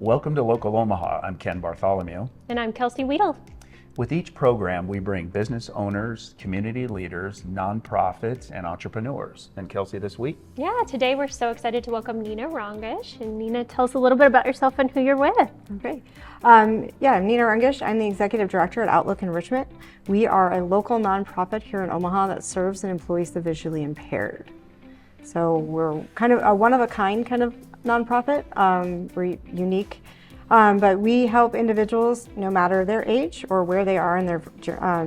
Welcome to Local Omaha. I'm Ken Bartholomew. And I'm Kelsey Wiedel. With each program, we bring business owners, community leaders, nonprofits, and entrepreneurs. And Kelsey, this week? Yeah, today we're so excited to welcome Nina Rongisch. And Nina, tell us a little bit about yourself and who you're with. Okay. I'm Nina Rongisch. I'm the Executive Director at Outlook Enrichment. We are a local nonprofit here in Omaha that serves and employs the visually impaired. So we're kind of a one-of-a-kind kind of nonprofit. We're unique. But we help individuals, no matter their age or where they are in their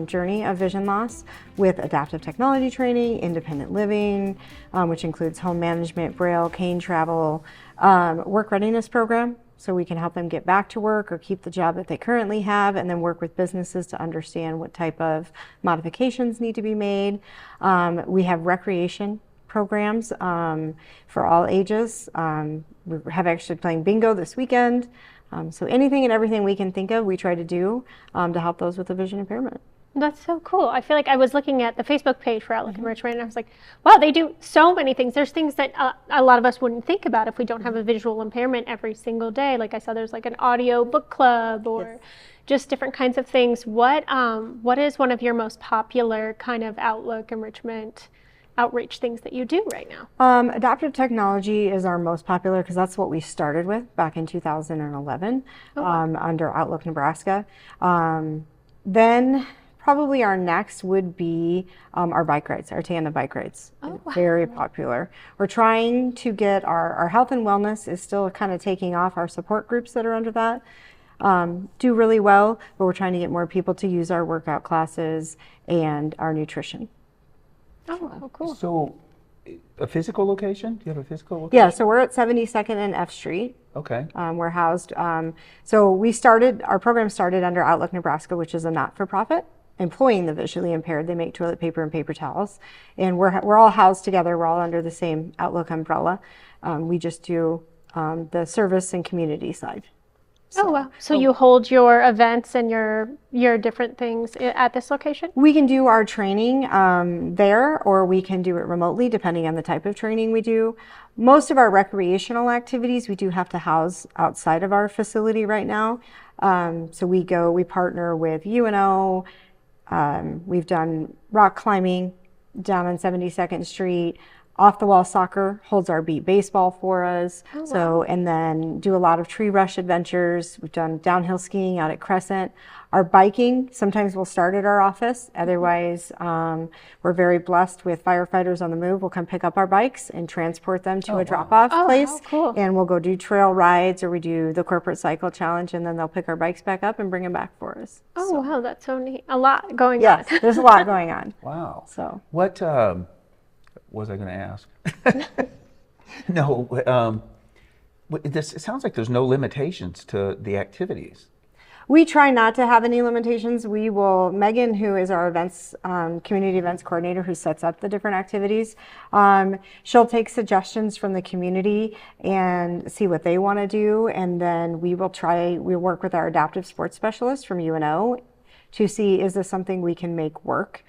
journey of vision loss, with adaptive technology training, independent living, which includes home management, braille, cane travel, work readiness program, so we can help them get back to work or keep the job that they currently have, and then work with businesses to understand what type of modifications need to be made. We have recreation programs for all ages. We have actually playing bingo this weekend. So anything and everything we can think of, we try to do to help those with a vision impairment. That's so cool. I feel like I was looking at the Facebook page for Outlook Enrichment, and I was like, wow, they do so many things. There's things that a lot of us wouldn't think about if we don't have a visual impairment every single day. Like I saw there's like an audio book club or just different kinds of things. What is one of your most popular kind of Outlook Enrichment outreach things that you do right now? Adaptive technology is our most popular because that's what we started with back in 2011 under Outlook Nebraska. Then probably our next would be our bike rides, our tandem bike rides. Oh, wow. Very popular. We're trying to get our health and wellness is still kind of taking off. Our support groups that are under that do really well, but we're trying to get more people to use our workout classes and our nutrition. Oh, cool. So, a physical location? Do you have a physical location? Yeah, so we're at 72nd and F Street. Okay. We're housed. So our program started under Outlook Nebraska, which is a not-for-profit employing the visually impaired. They make toilet paper and paper towels, and we're all housed together. We're all under the same Outlook umbrella. We just do the service and community side. So, wow. So you hold your events and your different things at this location? We can do our training there, or we can do it remotely, depending on the type of training we do. Most of our recreational activities we do have to house outside of our facility right now. So we partner with UNO. We've done rock climbing down on 72nd Street. Off the Wall Soccer holds our beat baseball for us. Oh, wow. So, and then do a lot of tree rush adventures. We've done downhill skiing out at Crescent. Our biking, sometimes we'll start at our office. Otherwise, we're very blessed with firefighters on the move. We'll come pick up our bikes and transport them to a drop-off place. How cool. And we'll go do trail rides, or we do the corporate cycle challenge, and then they'll pick our bikes back up and bring them back for us. Oh, wow, that's so neat. A lot going on. Yes, there's a lot going on. Wow. So what was I going to ask? No, it sounds like there's no limitations to the activities. We try not to have any limitations. Megan, who is our events, community events coordinator, who sets up the different activities, she'll take suggestions from the community and see what they want to do. And then we work with our adaptive sports specialist from UNO to see, is this something we can make work?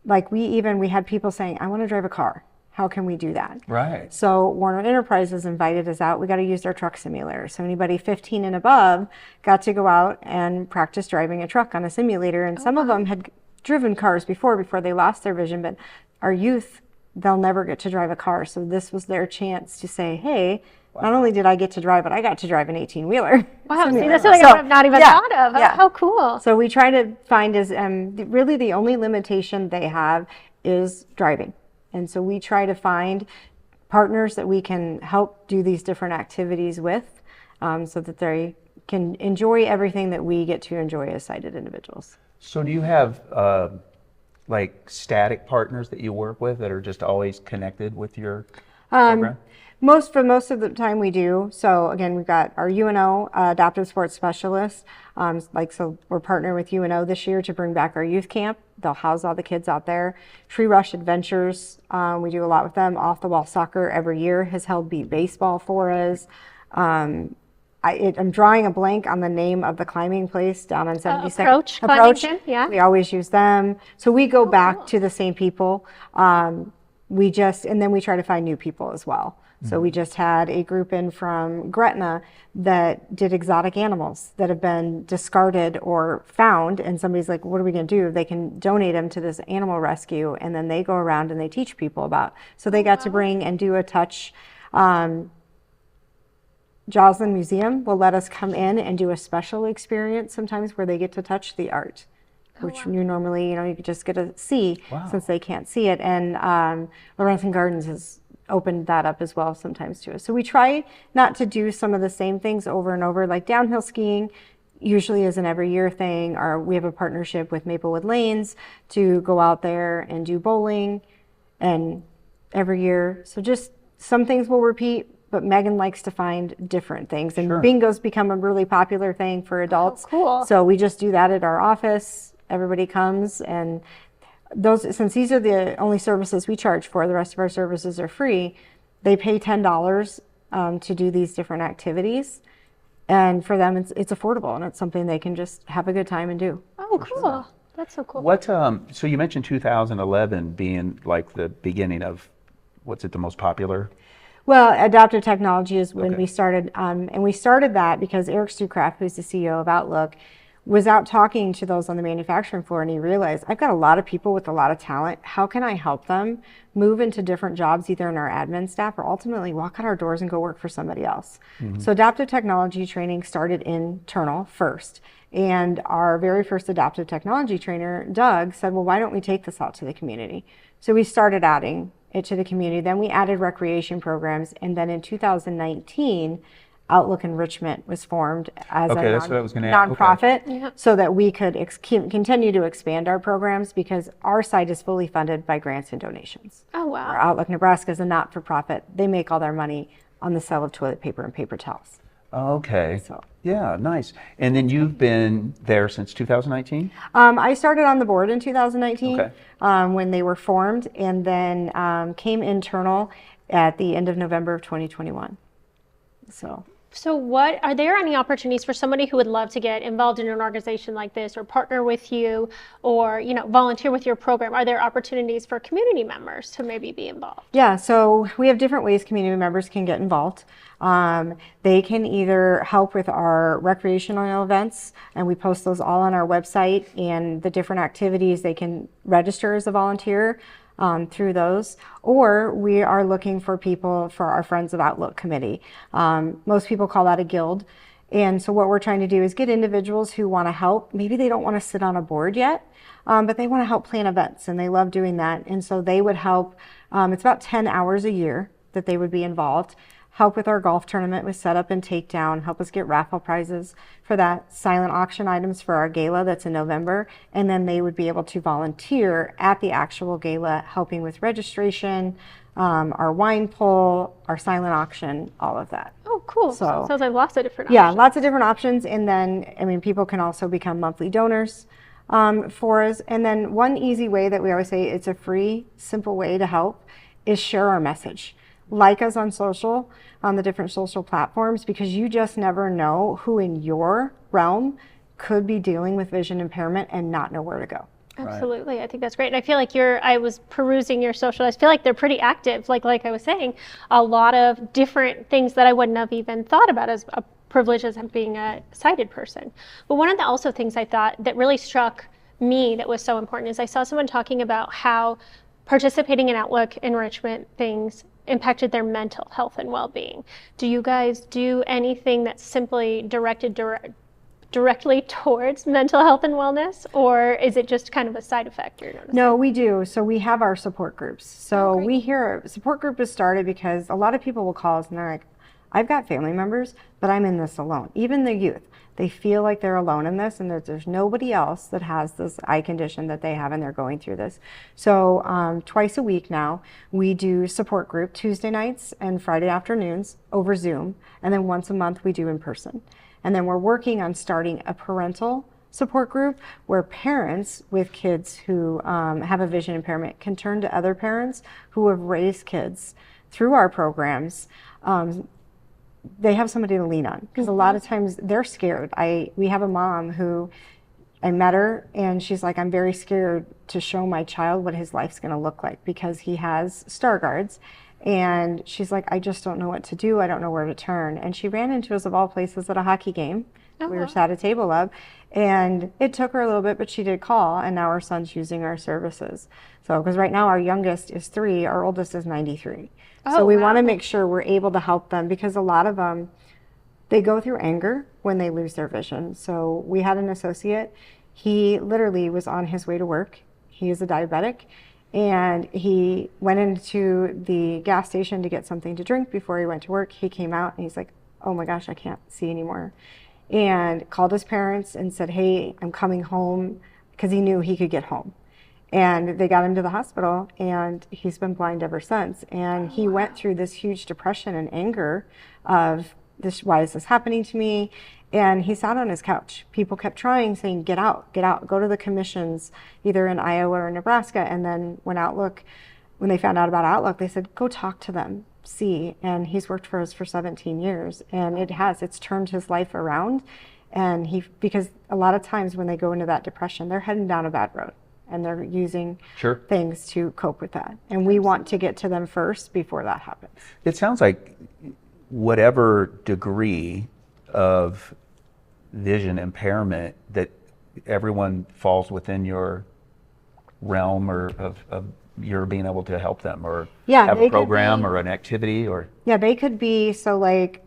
Like we had people saying, I want to drive a car. How can we do that? Right. So Warner Enterprises invited us out. We got to use their truck simulator. So anybody 15 and above got to go out and practice driving a truck on a simulator. And some of them had driven cars before they lost their vision. But our youth, they'll never get to drive a car. So this was their chance to say, hey, not only did I get to drive, but I got to drive an 18-wheeler. Wow, see, that's something I've not even thought of. Yeah. How cool. So we try to find really the only limitation they have is driving. And so we try to find partners that we can help do these different activities with so that they can enjoy everything that we get to enjoy as sighted individuals. So do you have like static partners that you work with that are just always connected with your program? Most of the time we do. So again, we've got our UNO adaptive sports specialist. So we're partnering with UNO this year to bring back our youth camp. They'll house all the kids out there. Tree rush adventures, we do a lot with them. Off the Wall Soccer every year has held beat baseball for us. I'm drawing a blank on the name of the climbing place down on 72nd. Approach. Yeah. We always use them. So we go back to the same people. and then we try to find new people as well. So we just had a group in from Gretna that did exotic animals that have been discarded or found, and somebody's like, what are we going to do? They can donate them to this animal rescue, and then they go around and they teach people about. So they got to bring and do a touch. Joslin Museum will let us come in and do a special experience sometimes where they get to touch the art, which you normally, you just get to see since they can't see it. And Lorenzen Gardens has opened that up as well sometimes too. So we try not to do some of the same things over and over, like downhill skiing usually is an every year thing, or we have a partnership with Maplewood Lanes to go out there and do bowling and every year. So just some things will repeat, but Megan likes to find different things. And bingo's become a really popular thing for adults. Oh, cool. So we just do that at our office. Everybody comes, and since these are the only services we charge for, the rest of our services are free, they pay $10 to do these different activities. And for them, it's affordable, and it's something they can just have a good time and do. Oh, cool. That's so cool. What, so you mentioned 2011 being like the beginning of, the most popular? Well, adaptive technology is when we started, and we started that because Eric Stucraft, who's the CEO of Outlook, was out talking to those on the manufacturing floor, and he realized, I've got a lot of people with a lot of talent. How can I help them move into different jobs, either in our admin staff or ultimately walk out our doors and go work for somebody else? So adaptive technology training started internal first. And our very first adaptive technology trainer, Doug, said, well, why don't we take this out to the community? So we started adding it to the community. Then we added recreation programs. And then in 2019, Outlook Enrichment was formed as a nonprofit so that we could continue to expand our programs, because our site is fully funded by grants and donations. Oh, wow. Our Outlook Nebraska is a not-for-profit. They make all their money on the sale of toilet paper and paper towels. Okay. So. Yeah, nice. And then you've been there since 2019? I started on the board in 2019 when they were formed, and then came internal at the end of November of 2021. So what are there any opportunities for somebody who would love to get involved in an organization like this, or partner with you, or volunteer with your program? Are there opportunities for community members to maybe be involved? Yeah, so we have different ways community members can get involved. They can either help with our recreational events, and we post those all on our website, and the different activities they can register as a volunteer through those, or we are looking for people for our Friends of Outlook committee. Most people call that a guild. And so what we're trying to do is get individuals who want to help. Maybe they don't want to sit on a board yet, but they want to help plan events, and they love doing that. And so they would help. It's about 10 hours a year that they would be involved. Help with our golf tournament with setup and takedown, help us get raffle prizes for that, silent auction items for our gala that's in November, and then they would be able to volunteer at the actual gala, helping with registration, our wine pull, our silent auction, all of that. Oh, cool. So sounds like lots of different options. Yeah, lots of different options. And then, people can also become monthly donors for us. And then one easy way that we always say, it's a free, simple way to help, is share our message. Like us on social, on the different social platforms, because you just never know who in your realm could be dealing with vision impairment and not know where to go. Absolutely. Right. I think that's great. And I feel like I was perusing your social. I feel like they're pretty active. Like I was saying, a lot of different things that I wouldn't have even thought about as a privilege as being a sighted person. But one of the also things I thought that really struck me that was so important is I saw someone talking about how participating in Outlook Enrichment things impacted their mental health and well-being. Do you guys do anything that's simply directed directly towards mental health and wellness, or is it just kind of a side effect you're noticing? No, we do. So we have our support groups. So we hear a support group is started because a lot of people will call us and they're like, I've got family members, but I'm in this alone. Even the youth, they feel like they're alone in this, and there's nobody else that has this eye condition that they have, and they're going through this. So twice a week now, we do support group Tuesday nights and Friday afternoons over Zoom, and then once a month we do in person. And then we're working on starting a parental support group where parents with kids who have a vision impairment can turn to other parents who have raised kids through our programs. They have somebody to lean on, because a lot of times they're scared. We have a mom who I met her and she's like, I'm very scared to show my child what his life's going to look like because he has Stargard's. And she's like, I just don't know what to do. I don't know where to turn. And she ran into us, of all places, at a hockey game. Oh, We were wow. sat at a table up, and it took her a little bit, but she did call, and now our son's using our services. So, because right now our youngest is 3, our oldest is 93. So Oh, we wow. want to make sure we're able to help them, because a lot of them, they go through anger when they lose their vision. So we had an associate, he literally was on his way to work. He is a diabetic, and he went into the gas station to get something to drink before he went to work. He came out and he's like, oh my gosh, I can't see anymore. And called his parents and said, hey, I'm coming home, because he knew he could get home. And they got him to the hospital, and he's been blind ever since. And he went through this huge depression and anger of this, why is this happening to me? And he sat on his couch. People kept trying, saying, get out, go to the commissions, either in Iowa or Nebraska. And then when they found out about Outlook, they said, go talk to them, see. And he's worked for us for 17 years, and it's turned his life around. And because a lot of times when they go into that depression, they're heading down a bad road, and they're using Sure. things to cope with that. And we want to get to them first before that happens. It sounds like whatever degree of vision impairment, that everyone falls within your realm, or of your being able to help them, or have they a could program be- or an activity, or Yeah, they could be, so like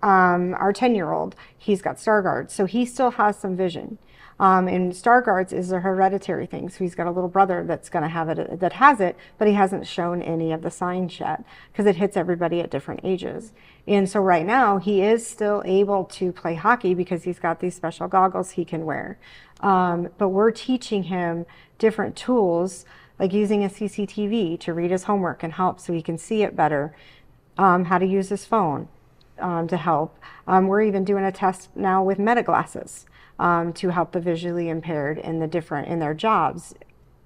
our 10-year-old, he's got Stargardt, so he still has some vision. And Stargardt's is a hereditary thing, so he's got a little brother that's going to have it, that has it, but he hasn't shown any of the signs yet, because it hits everybody at different ages. And so right now he is still able to play hockey because he's got these special goggles he can wear. But we're teaching him different tools, like using a CCTV to read his homework and help so he can see it better, how to use his phone to help. We're even doing a test now with Meta glasses to help the visually impaired in their jobs,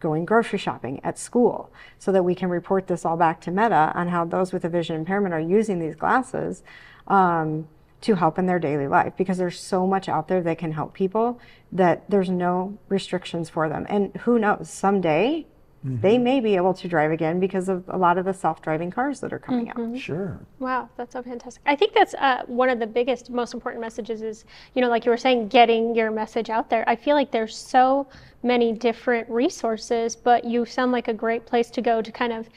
going grocery shopping, at school, so that we can report this all back to Meta on how those with a vision impairment are using these glasses to help in their daily life, because there's so much out there that can help people that there's no restrictions for them. And who knows, someday they may be able to drive again because of a lot of the self-driving cars that are coming out. sure. Wow, that's so fantastic. I think that's one of the biggest, most important messages is, like you were saying, getting your message out there. I feel like there's so many different resources, but you sound like a great place to go to kind of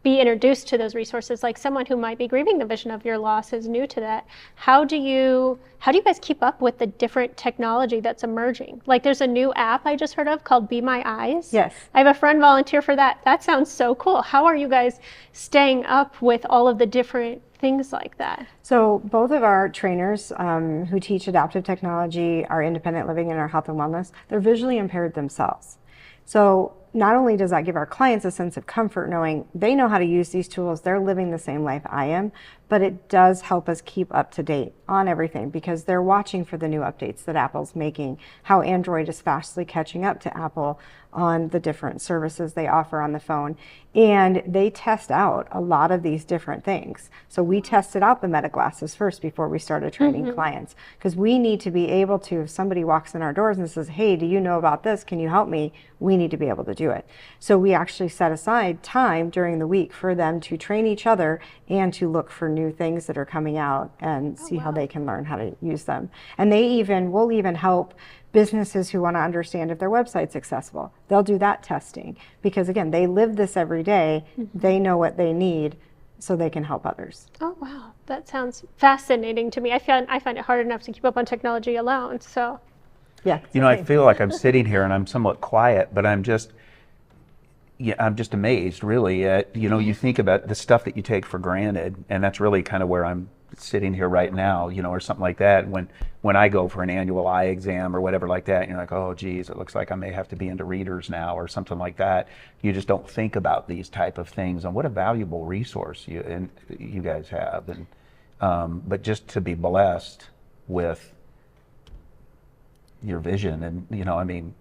be introduced to those resources. Like someone who might be grieving the vision of your loss is new to that. How do you guys keep up with the different technology that's emerging? Like there's a new app I just heard of called Be My Eyes. Yes. I have a friend volunteer for that. That sounds so cool. How are you guys staying up with all of the different things like that? So both of our trainers who teach adaptive technology, our independent living, and our health and wellness, they're visually impaired themselves. So not only does that give our clients a sense of comfort knowing they know how to use these tools, they're living the same life I am, but it does help us keep up to date on everything, because they're watching for the new updates that Apple's making, how Android is fastly catching up to Apple on the different services they offer on the phone. And they test out a lot of these different things. So we tested out the Meta glasses first before we started training clients, because we need to be able to, if somebody walks in our doors and says, hey, do you know about this? Can you help me? We need to be able to do it. So we actually set aside time during the week for them to train each other and to look for new things that are coming out and see how they can learn how to use them. And we'll even help businesses who want to understand if their website's accessible. They'll do that testing, because again, they live this every day. They know what they need, so they can help others. Oh, wow. That sounds fascinating to me. I find it hard enough to keep up on technology alone. So Yeah. I feel like I'm sitting here and I'm somewhat quiet, but I'm just amazed, really, at, you think about the stuff that you take for granted, and that's really kind of where I'm sitting here right now, or something like that. When I go for an annual eye exam or whatever like that, you're like, oh, geez, it looks like I may have to be into readers now or something like that. You just don't think about these type of things, and what a valuable resource you guys have. And but just to be blessed with your vision, and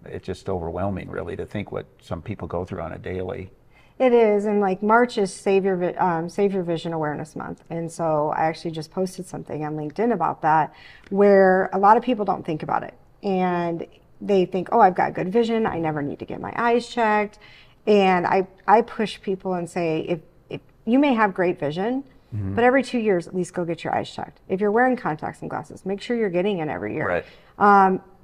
it's just overwhelming, really, to think what some people go through on a daily. It is, and like March is Save Your Vision Awareness Month, and so I actually just posted something on LinkedIn about that, where a lot of people don't think about it. And they think, oh, I've got good vision, I never need to get my eyes checked. And I push people and say, if you may have great vision, but every 2 years, at least go get your eyes checked. If you're wearing contacts and glasses, make sure you're getting in every year. Right.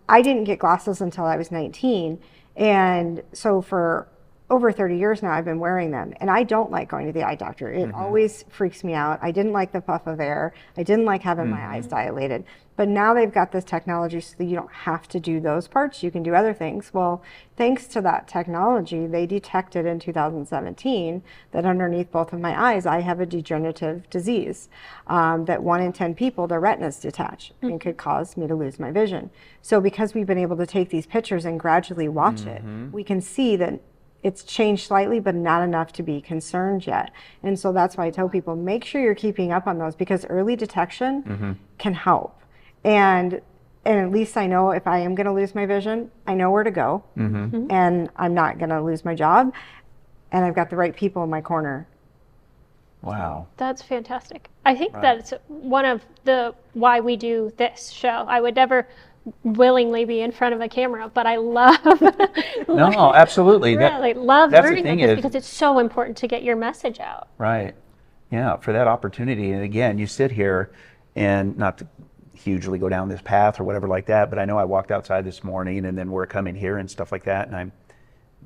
I didn't get glasses until I was 19. And so for over 30 years now, I've been wearing them. And I don't like going to the eye doctor. It always freaks me out. I didn't like the puff of air. I didn't like having my eyes dilated. But now they've got this technology so that you don't have to do those parts. You can do other things. Well, thanks to that technology, they detected in 2017 that underneath both of my eyes, I have a degenerative disease, that 1 in 10 people, their retinas detach and could cause me to lose my vision. So because we've been able to take these pictures and gradually watch it, we can see that it's changed slightly, but not enough to be concerned yet. And so that's why I tell people, make sure you're keeping up on those, because early detection can help. And at least I know if I am going to lose my vision, I know where to go, and I'm not going to lose my job, and I've got the right people in my corner. Wow. That's fantastic. I think that's one of the why we do this show. I would never willingly be in front of a camera, but I love No, absolutely. really love that's the learning thing about this is- because it's so important to get your message out. Right. Yeah, for that opportunity. And again, you sit here, and not to hugely go down this path or whatever like that, but I know I walked outside this morning, and then we're coming here and stuff like that, and I'm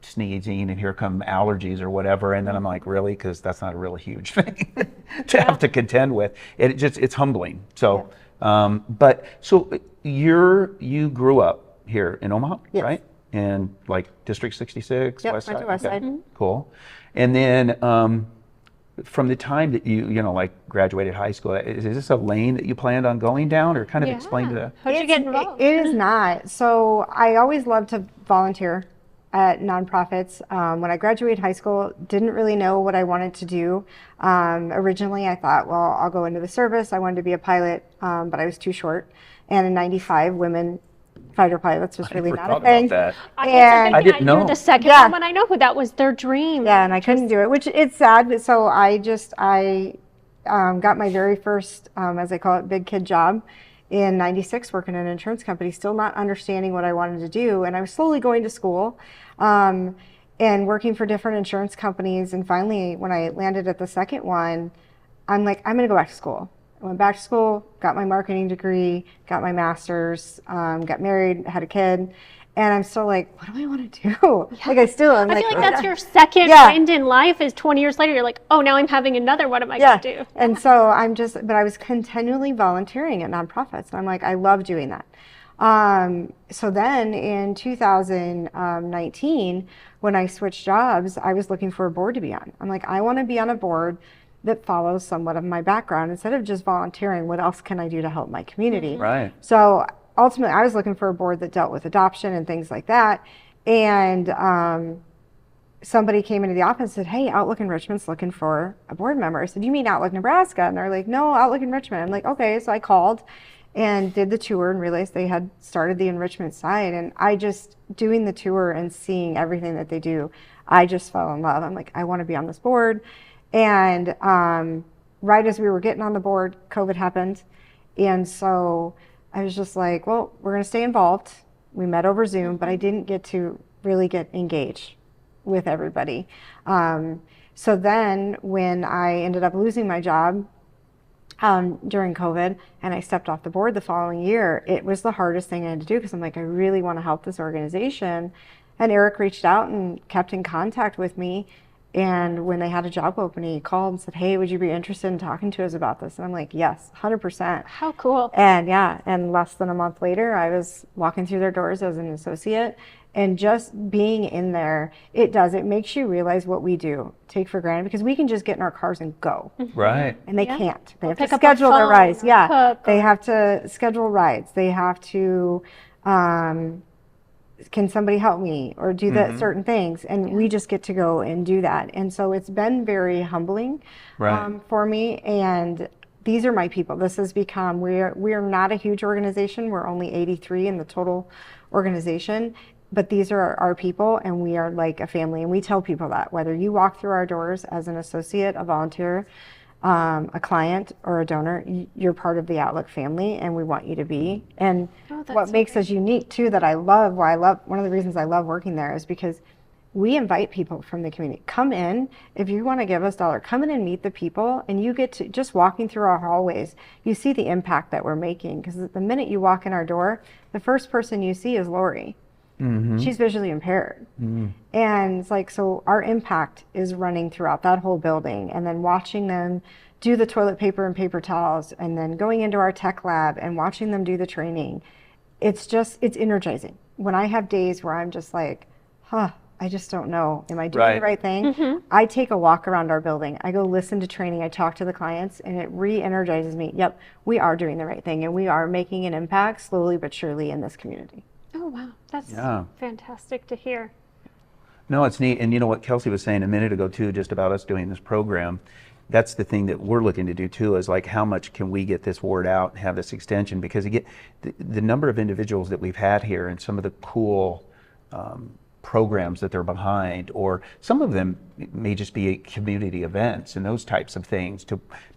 sneezing, and here come allergies or whatever, and then I'm like, really? Because that's not a really huge thing to have to contend with. It's humbling. So, but so you grew up here in Omaha, Yes. right? In like District 66, Yep, West went Side? to West Okay. Side. Cool. And then from the time that you like graduated high school, is this a lane that you planned on going down, or kind of explain to that? How did you get involved? It is not. So I always loved to volunteer at nonprofits. When I graduated high school, didn't really know what I wanted to do. Originally, I thought, well, I'll go into the service. I wanted to be a pilot, but I was too short. And in '95, women fighter pilots was really not a Forgot thing. about that. And I didn't know. You're the second Yeah. one, and I know who that was their dream. yeah, and I couldn't do it, which it's sad. But so I got my very first, as I call it, big kid job in '96, working in an insurance company, still not understanding what I wanted to do. And I was slowly going to school and working for different insurance companies. And finally, when I landed at the second one, I'm like, I'm going to go back to school. I went back to school, got my marketing degree, got my master's, got married, had a kid. And I'm still like, what do I want to do? Like I feel like that's your second Yeah. wind in life is 20 years later. You're like, oh, now I'm having another. What am I going to do? And so but I was continually volunteering at nonprofits. And I'm like, I love doing that. So then in 2019, when I switched jobs, I was looking for a board to be on. I'm like, I want to be on a board that follows somewhat of my background. Instead of just volunteering, what else can I do to help my community? Right. So ultimately, I was looking for a board that dealt with adoption and things like that. And somebody came into the office and said, hey, Outlook Enrichment's looking for a board member. I said, you mean Outlook Nebraska? And they're like, no, Outlook Enrichment. I'm like, okay. So I called and did the tour and realized they had started the enrichment side. And I just, doing the tour and seeing everything that they do, I just fell in love. I'm like, I want to be on this board. And right as we were getting on the board, COVID happened. And so I was just like, well, we're going to stay involved. We met over Zoom, but I didn't get to really get engaged with everybody. So then when I ended up losing my job during COVID and I stepped off the board the following year, it was the hardest thing I had to do because I'm like, I really want to help this organization. And Eric reached out and kept in contact with me. And when they had a job opening, he called and said, hey, would you be interested in talking to us about this? And I'm like, yes, 100%. How cool. And yeah, and less than a month later, I was walking through their doors as an associate. And just being in there, it makes you realize what we do take for granted, because we can just get in our cars and go. Right. And they can't. They have to pick up a schedule their phone rides. or Yeah. cook They have to schedule rides. They have to, can somebody help me or do that certain things? And we just get to go and do that. And so it's been very humbling for me. And these are my people. This has become, we're not a huge organization. We're only 83 in the total organization. But these are our people, and we are like a family. And we tell people that whether you walk through our doors as an associate, a volunteer, a client or a donor, you're part of the Outlook family, and we want you to be. And what makes us unique too, that I love, one of the reasons I love working there is because we invite people from the community. Come in, if you want to give us $1, come in and meet the people, and you get to, just walking through our hallways, you see the impact that we're making. Because the minute you walk in our door, the first person you see is Lori. She's visually impaired. And it's like, so our impact is running throughout that whole building, and then watching them do the toilet paper and paper towels, and then going into our tech lab and watching them do the training. It's energizing. When I have days where I'm just like, I just don't know, am I doing the right thing? I take a walk around our building. I go listen to training. I talk to the clients, and it re-energizes me. Yep, we are doing the right thing, and we are making an impact slowly but surely in this community. Oh, wow. That's fantastic to hear. No, it's neat. And you know what Kelsey was saying a minute ago too, just about us doing this program, that's the thing that we're looking to do too, is like, how much can we get this word out and have this extension? Because again, the number of individuals that we've had here and some of the cool programs that they're behind, or some of them may just be community events and those types of things,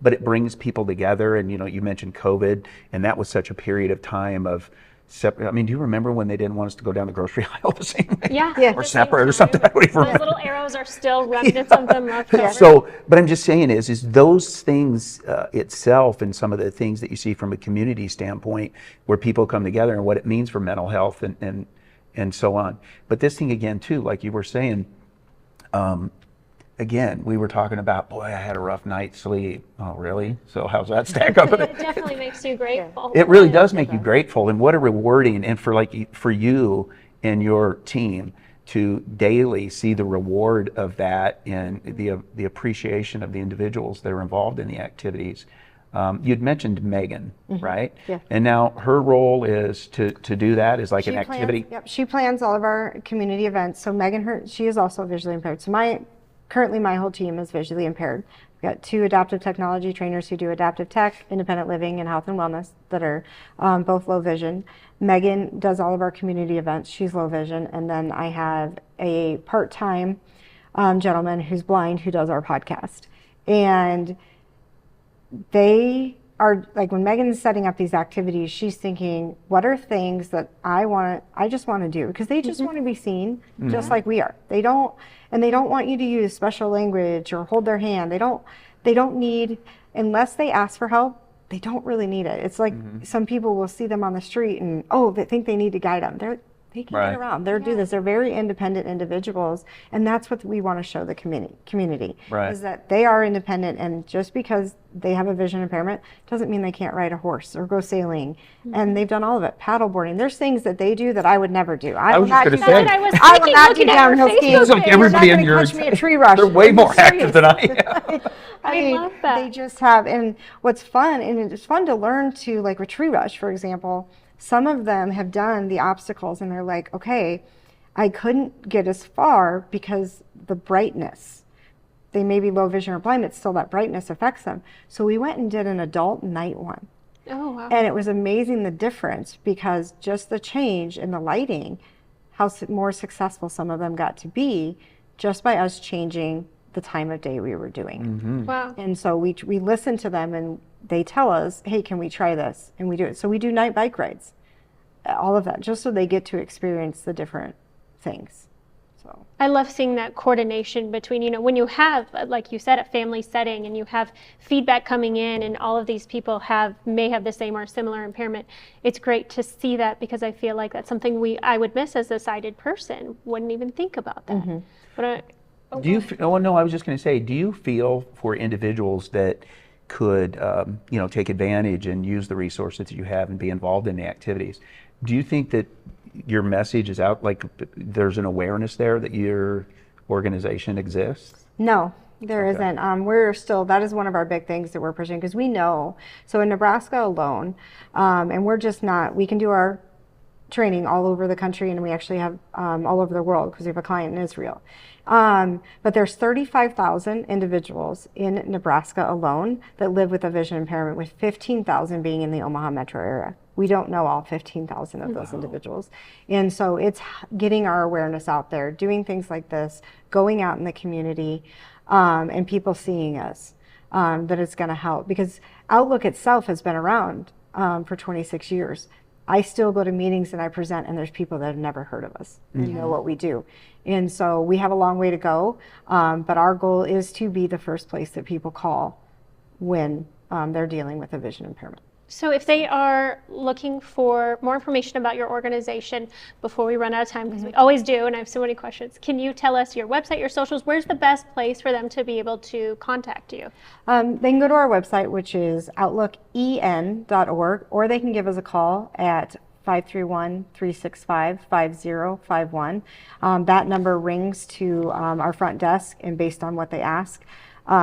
but it brings people together. And you know, you mentioned COVID, and that was such a period of time of separate. I mean, do you remember when they didn't want us to go down the grocery aisle the same way? Yeah. Or separate or something? I don't even remember. Those little arrows are still remnants of them left over. So, but I'm just saying is those things itself, and some of the things that you see from a community standpoint, where people come together and what it means for mental health and so on. But this thing again too, like you were saying, again, we were talking about, boy, I had a rough night's sleep. Oh, really? So how's that stack up? It definitely makes you grateful. It really does make you grateful, and what a rewarding, and for you and your team to daily see the reward of that and the appreciation of the individuals that are involved in the activities. You'd mentioned Megan, right? Yeah. And now her role is to do that is like an activity. Yep, she plans all of our community events. So Megan, she is also visually impaired. So currently my whole team is visually impaired. We've got 2 adaptive technology trainers who do adaptive tech, independent living, and health and wellness that are both low vision. Megan does all of our community events. She's low vision. And then I have a part-time gentleman who's blind who does our podcast. And they are, like, when Megan's setting up these activities, she's thinking, what are things that I just want to do? Because they just want to be seen just like we are. They don't want you to use special language or hold their hand. They don't need, unless they ask for help, they don't really need it. It's like some people will see them on the street and, they think they need to guide them. They can get around. Do this. They're very independent individuals, and that's what we want to show the community is that they are independent, and just because they have a vision impairment doesn't mean they can't ride a horse or go sailing. And they've done all of it. Paddleboarding. There's things that they do that I would never do. I will not do downhill skiing. It's like everybody in your catch me a tree rush. They're way more active than I am. I love that. They just have, and what's fun, and it's fun to learn to, like with tree rush, for example. Some of them have done the obstacles and they're like, okay, I couldn't get as far because the brightness. They may be low vision or blind, but still that brightness affects them. So we went and did an adult night one. Oh, wow. And it was amazing the difference, because just the change in the lighting, how more successful some of them got to be just by us changing the time of day we were doing. Wow. And so we listen to them, and they tell us, hey, can we try this? And we do it. So we do night bike rides, all of that, just so they get to experience the different things. So I love seeing that coordination between, when you have, like you said, a family setting and you have feedback coming in and all of these people may have the same or similar impairment. It's great to see that, because I feel like that's something I would miss as a sighted person. Wouldn't even think about that. But do you? Oh no, I was just going to say, do you feel for individuals that could, take advantage and use the resources that you have and be involved in the activities? Do you think that your message is out, like there's an awareness there that your organization exists? No, there isn't. That is one of our big things that we're pushing, because we know, so in Nebraska alone, and we can do our training all over the country, and we actually have all over the world, because we have a client in Israel. But there's 35,000 individuals in Nebraska alone that live with a vision impairment, with 15,000 being in the Omaha metro area. We don't know all 15,000 of those individuals. And so it's getting our awareness out there, doing things like this, going out in the community, and people seeing us. that it's going to help, because Outlook itself has been around for 26 years. I still go to meetings and I present, and there's people that have never heard of us and know what we do. And so we have a long way to go, but our goal is to be the first place that people call when they're dealing with a vision impairment. So if they are looking for more information about your organization before we run out of time, because we always do, and I have so many questions, can you tell us your website, your socials? Where's the best place for them to be able to contact you? They can go to our website, which is outlooken.org, or they can give us a call at 531-365-5051. That number rings to our front desk, and based on what they ask,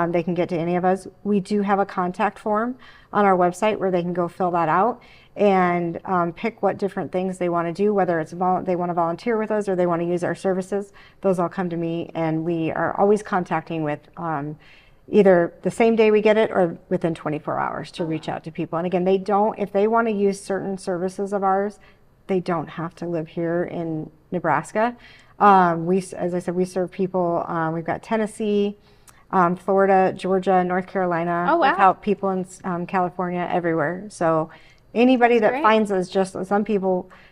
they can get to any of us. We do have a contact form on our website where they can go fill that out and pick what different things they want to do, whether it's they want to volunteer with us or they want to use our services. Those all come to me, and we are always contacting with either the same day we get it or within 24 hours to reach out to people. And again, if they want to use certain services of ours, they don't have to live here in Nebraska. As I said, we serve people, we've got Tennessee, Florida, Georgia, North Carolina. Oh, wow. We've helped people in California, everywhere. So anybody that finds us,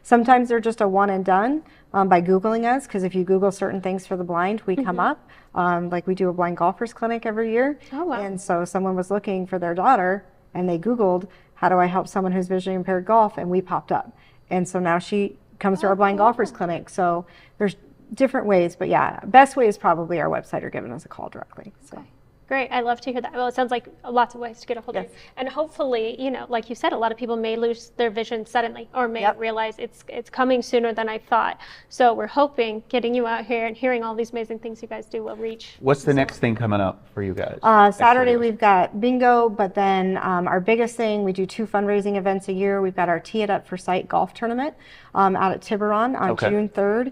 sometimes they're just a one and done by Googling us, because if you Google certain things for the blind, we come up. Like we do a blind golfers clinic every year. Oh, wow. And so someone was looking for their daughter and they Googled, how do I help someone who's visually impaired golf? And we popped up. And so now she comes to our blind golfers clinic. So there's different ways, but yeah, best way is probably our website or giving us a call directly. So. Great. I love to hear that. Well, it sounds like lots of ways to get a hold of you. And hopefully, like you said, a lot of people may lose their vision suddenly or may realize it's coming sooner than I thought. So we're hoping getting you out here and hearing all these amazing things you guys do will reach. What's the next thing coming up for you guys? Saturday we've got bingo, but then our biggest thing, we do 2 fundraising events a year. We've got our Tee It Up for Sight golf tournament out at Tiburon on June 3rd.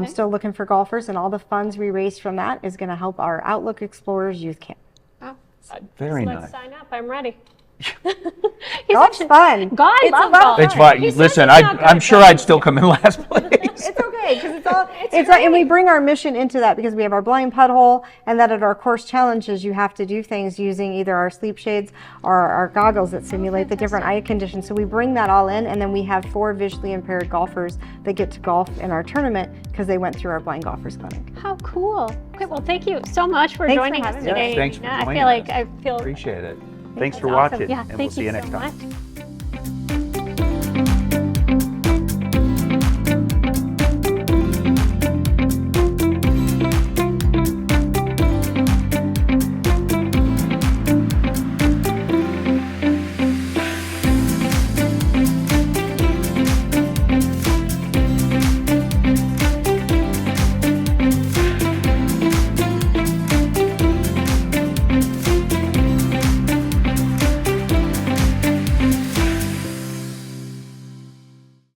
Still looking for golfers, and all the funds we raise from that is going to help our Outlook Explorers Youth Camp. Very Let's nice. sign up. I'm ready. Golf's fun. God, I love golf. It's fun. Listen, I'm sure I'd still come in last place. It's okay, because and we bring our mission into that, because we have our blind putt hole, and that at our course challenges you have to do things using either our sleep shades or our goggles that simulate the different eye conditions. So we bring that all in, and then we have 4 visually impaired golfers that get to golf in our tournament because they went through our blind golfers clinic. How cool. Okay, well, thank you so much for joining us today. Yes, thanks for Nina. joining I us. feel Appreciate it. Thanks for awesome. watching, Yeah, and we'll thank see you you next so time. much.